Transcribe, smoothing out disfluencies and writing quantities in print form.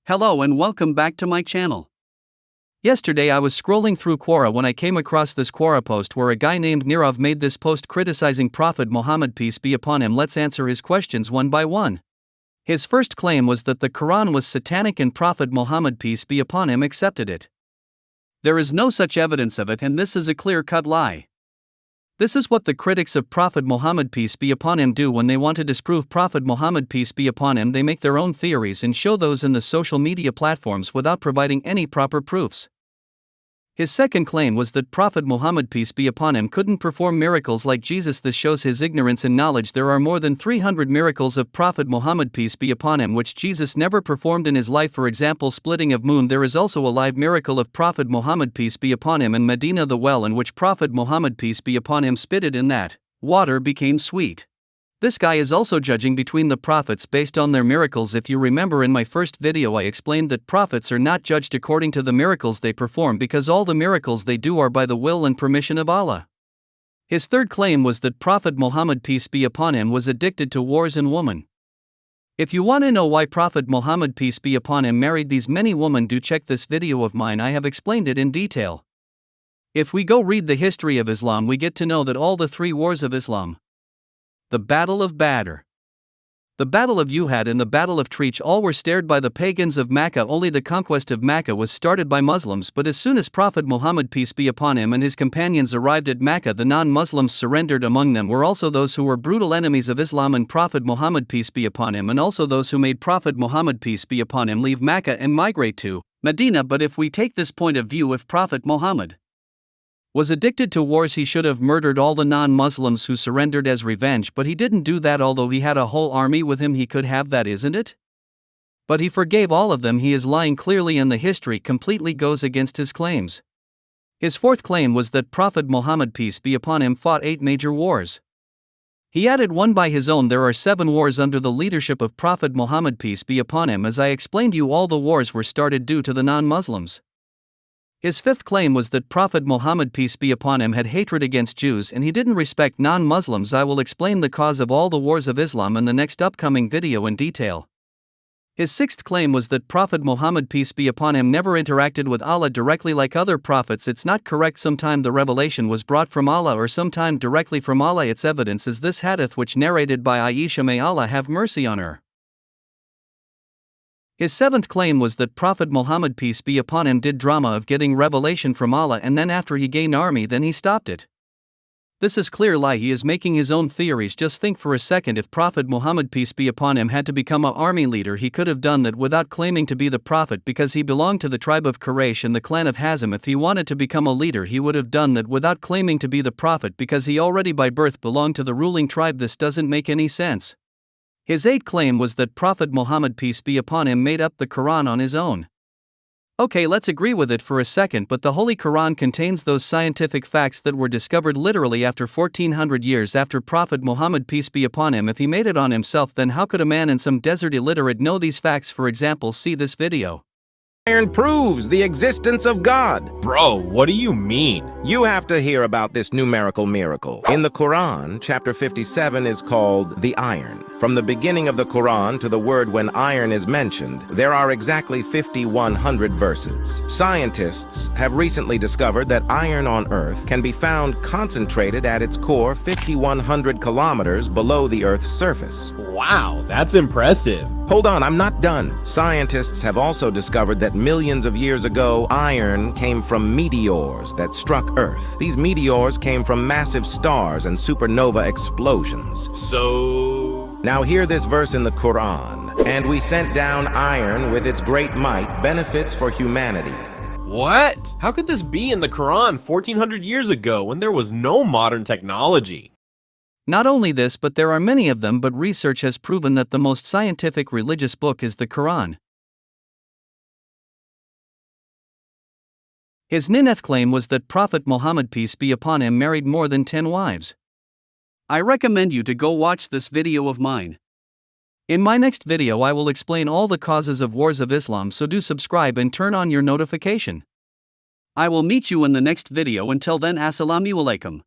Hello and welcome back to my channel. Yesterday I was scrolling through Quora when I came across this Quora post where a guy named Nirav made this post criticizing Prophet Muhammad peace be upon him. Let's answer his questions one by one. His first claim was that the Quran was satanic and Prophet Muhammad peace be upon him accepted it. There is no such evidence of it, and this is a clear-cut lie. This is what the critics of Prophet Muhammad peace be upon him do when they want to disprove Prophet Muhammad peace be upon him. They make their own theories and show those in the social media platforms without providing any proper proofs. His second claim was that Prophet Muhammad peace be upon him couldn't perform miracles like Jesus. This shows his ignorance and knowledge. There are more than 300 miracles of Prophet Muhammad peace be upon him which Jesus never performed in his life. For example, splitting of moon. There is also a live miracle of Prophet Muhammad peace be upon him in Medina, the well in which Prophet Muhammad peace be upon him spitted in that water became sweet. This guy is also judging between the prophets based on their miracles. If you remember, in my first video I explained that prophets are not judged according to the miracles they perform because all the miracles they do are by the will and permission of Allah. His third claim was that Prophet Muhammad peace be upon him was addicted to wars and women. If you want to know why Prophet Muhammad peace be upon him married these many women, do check this video of mine. I have explained it in detail. If we go read the history of Islam, we get to know that all the three wars of Islam, the Battle of Badr, the Battle of Uhud, and the Battle of Trich, all were started by the pagans of Mecca. Only the conquest of Mecca was started by Muslims, but as soon as Prophet Muhammad peace be upon him and his companions arrived at Mecca, the non-Muslims surrendered. Among them were also those who were brutal enemies of Islam and Prophet Muhammad peace be upon him, and also those who made Prophet Muhammad peace be upon him leave Mecca and migrate to Medina. But if we take this point of view, if Prophet Muhammad was addicted to wars, he should have murdered all the non-Muslims who surrendered as revenge, but he didn't do that. Although he had a whole army with him, he could have that, isn't it? But he forgave all of them. He is lying clearly, and the history completely goes against his claims. His fourth claim was that Prophet Muhammad peace be upon him fought 8 major wars. He added one by his own. There are 7 wars under the leadership of Prophet Muhammad peace be upon him. As I explained you, all the wars were started due to the non-Muslims. His fifth claim was that Prophet Muhammad peace be upon him had hatred against Jews and he didn't respect non-Muslims. I will explain the cause of all the wars of Islam in the next upcoming video in detail. His sixth claim was that Prophet Muhammad peace be upon him never interacted with Allah directly like other prophets. It's not correct. Sometime the revelation was brought from Allah or sometime directly from Allah. Its evidence is this hadith which narrated by Aisha, may Allah have mercy on her. His seventh claim was that Prophet Muhammad peace be upon him did drama of getting revelation from Allah, and then after he gained army then he stopped it. This is clear lie. He is making his own theories. Just think for a second, if Prophet Muhammad peace be upon him had to become an army leader, he could have done that without claiming to be the prophet because he belonged to the tribe of Quraysh and the clan of Hazm. If he wanted to become a leader, he would have done that without claiming to be the prophet because he already by birth belonged to the ruling tribe. This doesn't make any sense. His eighth claim was that Prophet Muhammad peace be upon him made up the Quran on his own. Okay, let's agree with it for a second, but the Holy Quran contains those scientific facts that were discovered literally after 1400 years after Prophet Muhammad peace be upon him. If he made it on himself, then how could a man in some desert illiterate know these facts? For example, see this video. Iron proves the existence of God. Bro, what do you mean? You have to hear about this numerical miracle. In the Quran, chapter 57 is called the iron. From the beginning of the Quran to the word when iron is mentioned, there are exactly 5,100 verses. Scientists have recently discovered that iron on Earth can be found concentrated at its core 5,100 kilometers below the Earth's surface. Wow, that's impressive. Hold on, I'm not done. Scientists have also discovered that millions of years ago, iron came from meteors that struck Earth. These meteors came from massive stars and supernova explosions. Now hear this verse in the Quran. And we sent down iron with its great might, benefits for humanity. What? How could this be in the Quran 1400 years ago when there was no modern technology? Not only this, but there are many of them, but research has proven that the most scientific religious book is the Quran. His ninth claim was that Prophet Muhammad peace be upon him married more than 10 wives. I recommend you to go watch this video of mine. In my next video I will explain all the causes of wars of Islam, so do subscribe and turn on your notification. I will meet you in the next video. Until then, Assalamu alaikum.